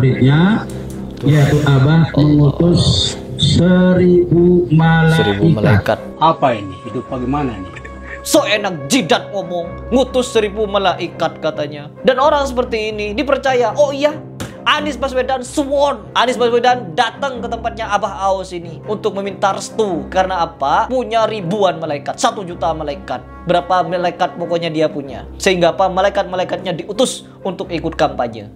murid-muridnya, yaitu Abah mengutus 1000 malaikat. Apa ini? Hidup bagaimana nih? So enak jidat ngomong, ngutus 1000 malaikat katanya. Dan orang seperti ini dipercaya, oh iya, Anies Baswedan sworn. Anies Baswedan datang ke tempatnya Abah Aos ini untuk meminta restu. Karena apa? Punya ribuan malaikat, 1 juta malaikat. Berapa malaikat pokoknya dia punya. Sehingga apa? Malaikat-malaikatnya diutus untuk ikut kampanye.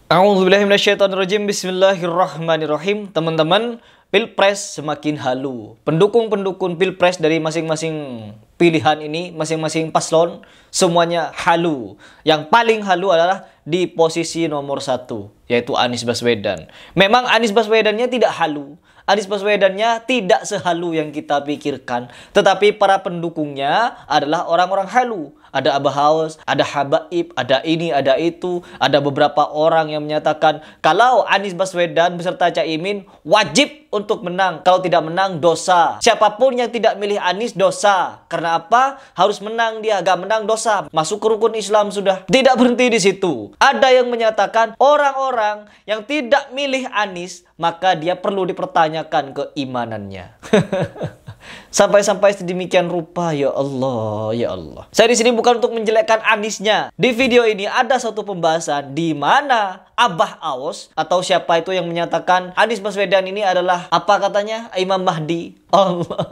A'udzubillahiminasyaitonirrajim. Bismillahirrahmanirrahim. Teman-teman, Pilpres semakin halu. Pendukung-pendukung Pilpres dari masing-masing pilihan ini, masing-masing paslon, semuanya halu. Yang paling halu adalah di posisi nomor 1, yaitu Anies Baswedan. Memang Anies Baswedannya tidak halu. Anies Baswedannya tidak sehalu yang kita pikirkan. Tetapi para pendukungnya adalah orang-orang halu. Ada Abah Aos, ada Habaib, ada ini, ada itu. Ada beberapa orang yang menyatakan kalau Anies Baswedan beserta Caimin wajib untuk menang. Kalau tidak menang, dosa. Siapapun yang tidak milih Anies, dosa. Karena apa? Harus menang dia. Gak menang, dosa. Masuk ke rukun Islam sudah. Tidak berhenti di situ. Ada yang menyatakan orang-orang yang tidak milih Anies, maka dia perlu dipertanyakan keimanannya. Sampai-sampai sedemikian rupa, ya Allah, ya Allah. Saya di sini bukan untuk menjelekkan Aniesnya. Di video ini ada satu pembahasan di mana Abah Aos atau siapa itu yang menyatakan Anies Baswedan ini adalah apa katanya? Imam Mahdi. Allah.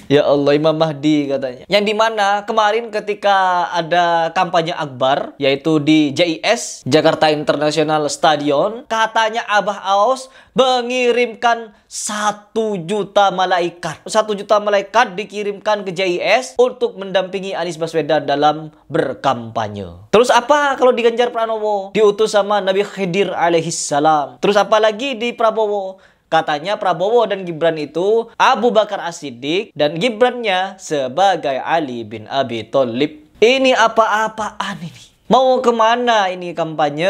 Ya Allah, Imam Mahdi katanya. Yang dimana kemarin ketika ada kampanye akbar, yaitu di JIS, Jakarta International Stadion, katanya Abah Aos mengirimkan 1 juta malaikat. 1 juta malaikat dikirimkan ke JIS untuk mendampingi Anies Baswedan dalam berkampanye. Terus apa kalau di Ganjar Pranowo? Diutus sama Nabi Khidir alaihissalam. Terus apa lagi di Prabowo? Katanya Prabowo dan Gibran itu Abu Bakar As-Siddiq dan Gibrannya sebagai Ali bin Abi Thalib. Ini apa-apaan ini? Mau kemana ini kampanye?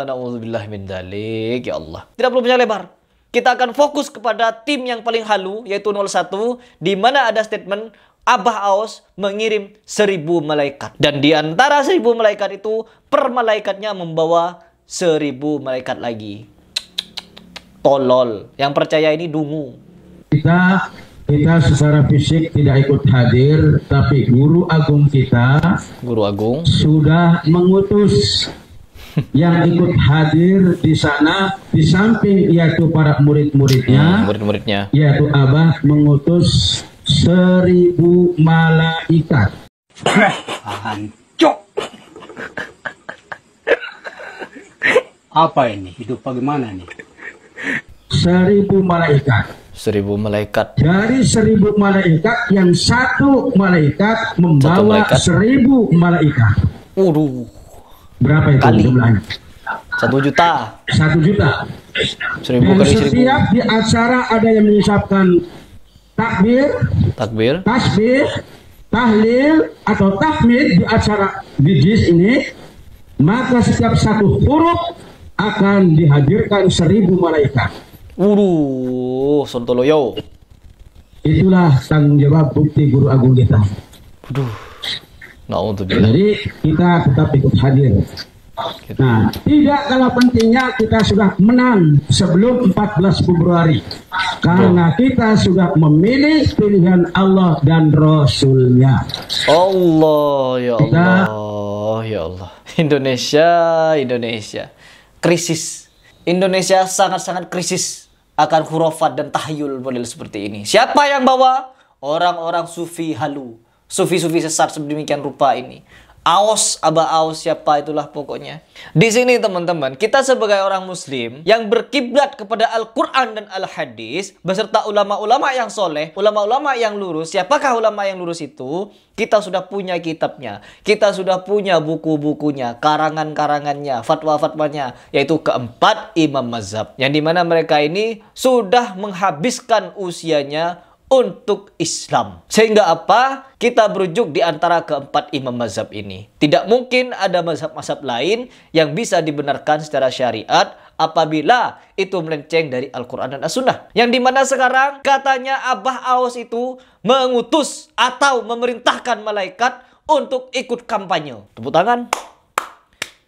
Na'udzubillah min dzalik, ya Allah. Tidak perlu banyak lebar. Kita akan fokus kepada tim yang paling halu, yaitu 01, di mana ada statement Abah Aos mengirim 1000 malaikat. Dan di antara 1000 malaikat itu, per malaikatnya membawa 1000 malaikat lagi. Tolol. Yang percaya ini dungu. Kita secara fisik tidak ikut hadir, tapi guru agung kita, Guru Agung, sudah mengutus yang ikut hadir di sana, di samping yaitu para murid-muridnya, murid-muridnya, yaitu Abah mengutus 1000 malaikat. Hancur. Apa ini? Hidup bagaimana nih? 1000 malaikat. 1000 malaikat. Dari 1000 malaikat, yang satu malaikat membawa 1000 malaikat. Berapa itu jumlahnya? 1 juta. 1 juta. 1000 Dan kali 1000. setiap di acara ada yang mengucapkan takbir, tasbih, tahlil atau tahmid di acara bijis ini, maka setiap satu huruf akan dihadirkan 1000 malaikat. Sontoloyo. Itulah tanggung jawab bukti guru agung kita. Jadi kita tetap ikut hadir. Nah, tidak kalah pentingnya kita sudah menang sebelum 14 Februari. Karena kita sudah memilih pilihan Allah dan Rasulnya. Allah, ya Allah, ya Allah. Indonesia. Krisis. Indonesia sangat-sangat krisis akan khurafat dan tahyul model seperti ini. Siapa yang bawa? Orang-orang sufi halu. Sufi-sufi sesat sedemikian rupa ini. Aos, Abah Aos, siapa itulah pokoknya. Di sini teman-teman, kita sebagai orang muslim yang berkiblat kepada Al-Quran dan Al-Hadis, beserta ulama-ulama yang soleh, ulama-ulama yang lurus. Siapakah ulama yang lurus itu? Kita sudah punya kitabnya, kita sudah punya buku-bukunya, karangan-karangannya, fatwa-fatwanya, yaitu keempat imam mazhab. Yang dimana mereka ini sudah menghabiskan usianya untuk Islam. Sehingga apa? Kita berujuk di antara keempat imam mazhab ini. Tidak mungkin ada mazhab-mazhab lain yang bisa dibenarkan secara syariat apabila itu melenceng dari Al-Quran dan As-Sunnah. Yang dimana sekarang katanya Abah Aos itu mengutus atau memerintahkan malaikat untuk ikut kampanye. Tepuk tangan.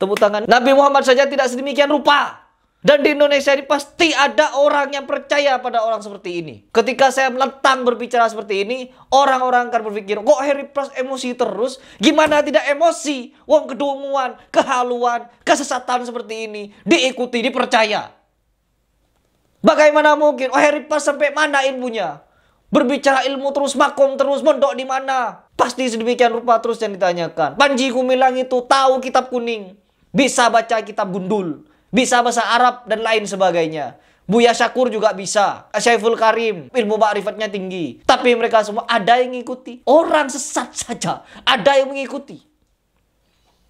Tepuk tangan. Nabi Muhammad saja tidak sedemikian rupa. Dan di Indonesia ini pasti ada orang yang percaya pada orang seperti ini. Ketika saya melentang berbicara seperti ini, orang-orang akan berpikir, kok Harry Plus emosi terus? Gimana tidak emosi? Wong kedunguan, kehaluan, kesesatan seperti ini diikuti, dipercaya. Bagaimana mungkin? Oh, Harry Plus sampai mana ilmunya? Berbicara ilmu terus, makom terus, mondok di mana? Pasti sedemikian rupa terus yang ditanyakan. Panji Gumilang itu tahu kitab kuning, bisa baca kitab gundul, bisa bahasa Arab dan lain sebagainya. Buya Syakur juga bisa. Syaiful Karim, ilmu ma'rifatnya tinggi. Tapi mereka semua ada yang mengikuti. Orang sesat saja ada yang mengikuti.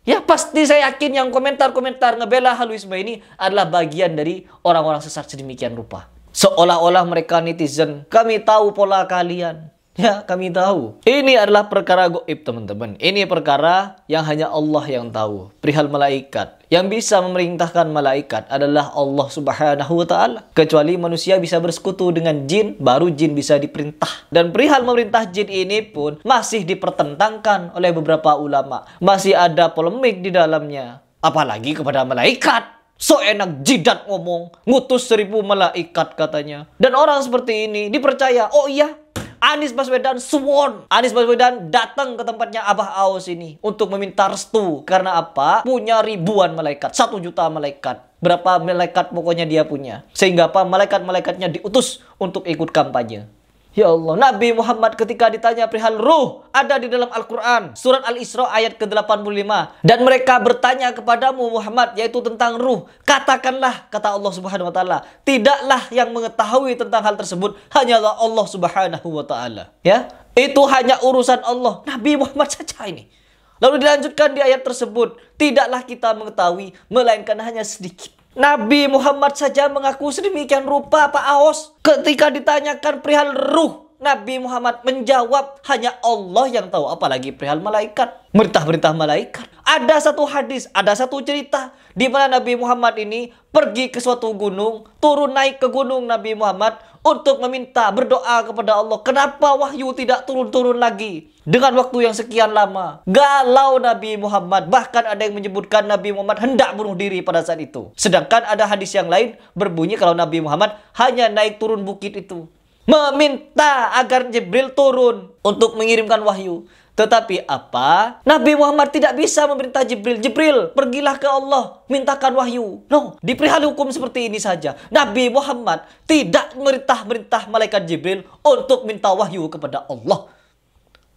Ya pasti saya yakin yang komentar-komentar ngebela Haluisme ini adalah bagian dari orang-orang sesat sedemikian rupa. Seolah-olah mereka netizen, kami tahu pola kalian. Ya, kami tahu. Ini adalah perkara gaib, teman-teman. Ini perkara yang hanya Allah yang tahu. Perihal malaikat. Yang bisa memerintahkan malaikat adalah Allah Subhanahu wa Ta'ala. Kecuali manusia bisa bersekutu dengan jin, baru jin bisa diperintah. Dan perihal memerintah jin ini pun masih dipertentangkan oleh beberapa ulama. Masih ada polemik di dalamnya. Apalagi kepada malaikat. So enak jidat ngomong, ngutus 1000 malaikat katanya. Dan orang seperti ini dipercaya, oh iya, Anies Baswedan sworn. Anies Baswedan datang ke tempatnya Abah Aos ini untuk meminta restu. Karena apa? Punya ribuan malaikat. 1 juta malaikat. Berapa malaikat pokoknya dia punya. Sehingga apa? Malaikat-malaikatnya diutus untuk ikut kampanye. Ya Allah, Nabi Muhammad ketika ditanya perihal ruh, ada di dalam Al-Quran. Surat Al-Isra ayat ke-85. Dan mereka bertanya kepadamu Muhammad, yaitu tentang ruh. Katakanlah, kata Allah Subhanahu wa Ta'ala, tidaklah yang mengetahui tentang hal tersebut hanyalah Allah Subhanahu wa Ta'ala. Ya, itu hanya urusan Allah. Nabi Muhammad saja ini. Lalu dilanjutkan di ayat tersebut, tidaklah kita mengetahui, melainkan hanya sedikit. Nabi Muhammad saja mengaku sedemikian rupa, Pak Aos. Ketika ditanyakan perihal ruh, Nabi Muhammad menjawab hanya Allah yang tahu. Apalagi perihal malaikat, merintah-merintah malaikat. Ada satu hadis, ada satu cerita di mana Nabi Muhammad ini pergi ke suatu gunung, turun naik ke gunung Nabi Muhammad untuk meminta, berdoa kepada Allah. Kenapa wahyu tidak turun-turun lagi dengan waktu yang sekian lama? Galau Nabi Muhammad. Bahkan ada yang menyebutkan Nabi Muhammad hendak bunuh diri pada saat itu. Sedangkan ada hadis yang lain berbunyi kalau Nabi Muhammad hanya naik turun bukit itu, meminta agar Jibril turun untuk mengirimkan wahyu. Tetapi apa? Nabi Muhammad tidak bisa memerintah Jibril. Jibril, pergilah ke Allah, mintakan wahyu. No, di perihal hukum seperti ini saja. Nabi Muhammad tidak merintah malaikat Jibril untuk minta wahyu kepada Allah.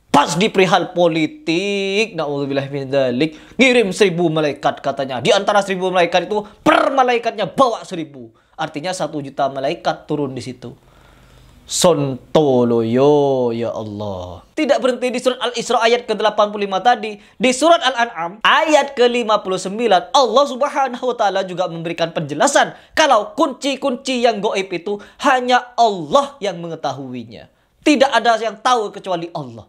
Pas di perihal politik, na'udzubillah min dzalik, ngirim 1000 malaikat katanya. Di antara 1000 malaikat itu, per malaikatnya bawa 1000. Artinya 1 juta malaikat turun di situ. Sontoloyo, ya Allah. Tidak berhenti di surat Al-Isra ayat ke-85 tadi. Di surat Al-An'am ayat ke-59, Allah Subhanahu wa Ta'ala juga memberikan penjelasan kalau kunci-kunci yang gaib itu hanya Allah yang mengetahuinya. Tidak ada yang tahu kecuali Allah.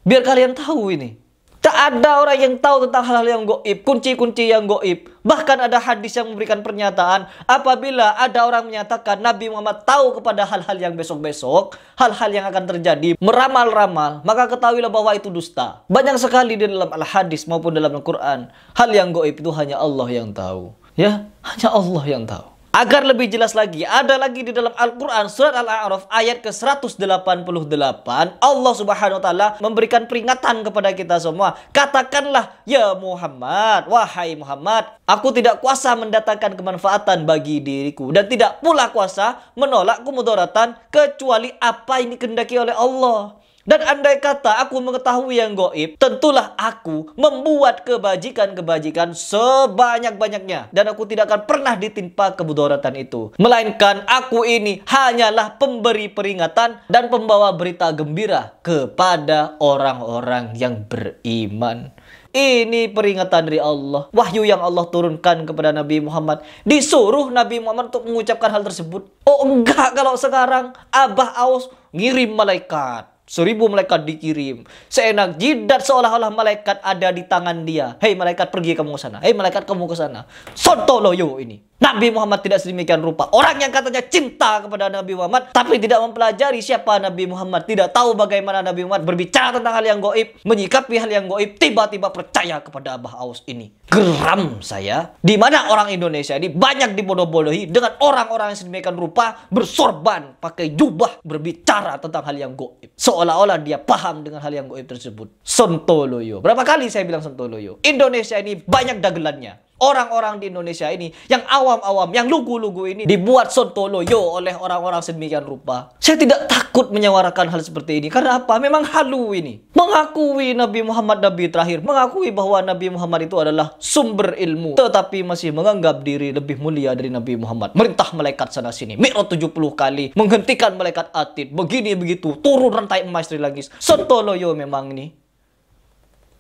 Biar kalian tahu ini. Tak ada orang yang tahu tentang hal-hal yang gaib, kunci-kunci yang gaib. Bahkan ada hadis yang memberikan pernyataan, apabila ada orang menyatakan Nabi Muhammad tahu kepada hal-hal yang besok-besok, hal-hal yang akan terjadi, meramal-ramal, maka ketahuilah bahwa itu dusta. Banyak sekali di dalam al-hadis maupun dalam Al-Quran, hal yang gaib itu hanya Allah yang tahu. Ya, hanya Allah yang tahu. Agar lebih jelas lagi, ada lagi di dalam Al-Quran surat Al-A'raf ayat ke-188. Allah Subhanahu wa Ta'ala memberikan peringatan kepada kita semua. Katakanlah, ya Muhammad, wahai Muhammad, aku tidak kuasa mendatangkan kemanfaatan bagi diriku dan tidak pula kuasa menolak kemudaratan kecuali apa yang dikehendaki oleh Allah. Dan andai kata aku mengetahui yang gaib, tentulah aku membuat kebajikan-kebajikan sebanyak-banyaknya. Dan aku tidak akan pernah ditimpa kemudaratan itu. Melainkan aku ini hanyalah pemberi peringatan dan pembawa berita gembira kepada orang-orang yang beriman. Ini peringatan dari Allah. Wahyu yang Allah turunkan kepada Nabi Muhammad. Disuruh Nabi Muhammad untuk mengucapkan hal tersebut. Oh enggak, kalau sekarang Abah Aos ngirim malaikat. 1000 malaikat dikirim. Seenak jidat seolah-olah malaikat ada di tangan dia. Hei malaikat pergi kamu ke sana. Hei malaikat kamu ke sana. Sontoloyo ini. Nabi Muhammad tidak sedemikian rupa. Orang yang katanya cinta kepada Nabi Muhammad, tapi tidak mempelajari siapa Nabi Muhammad, tidak tahu bagaimana Nabi Muhammad berbicara tentang hal yang gaib, menyikapi hal yang gaib, tiba-tiba percaya kepada Abah Aus ini. Geram saya, di mana orang Indonesia ini banyak dibodoh-bodohi dengan orang-orang yang sedemikian rupa, bersorban, pakai jubah, berbicara tentang hal yang gaib. Seolah-olah dia paham dengan hal yang gaib tersebut. Sontoloyo. Berapa kali saya bilang sontoloyo? Indonesia ini banyak dagelannya. Orang-orang di Indonesia ini, yang awam-awam, yang lugu-lugu ini, dibuat sontoloyo oleh orang-orang sedemikian rupa. Saya tidak takut menyuarakan hal seperti ini. Karena apa? Memang halu ini. Mengakui Nabi Muhammad Nabi terakhir. Mengakui bahwa Nabi Muhammad itu adalah sumber ilmu. Tetapi masih menganggap diri lebih mulia dari Nabi Muhammad. Merintah malaikat sana-sini. Mi'raj 70 kali. Menghentikan malaikat Atid. Begini-begitu. Turun rantai emas dari langit. Sontoloyo memang ini.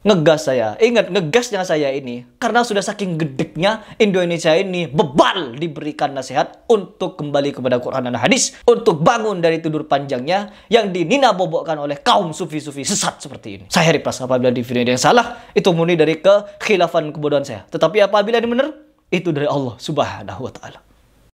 Ngegas saya. Ingat, ngegasnya saya ini karena sudah saking gedeknya Indonesia ini bebal diberikan nasihat untuk kembali kepada Quran dan hadis, untuk bangun dari tidur panjangnya yang dinina-bobokkan oleh kaum sufi-sufi sesat seperti ini. Saya Heri Pras, apabila di video yang salah, itu murni dari kekhilafan kebodohan saya. Tetapi apabila ini benar, itu dari Allah Subhanahu wa Ta'ala.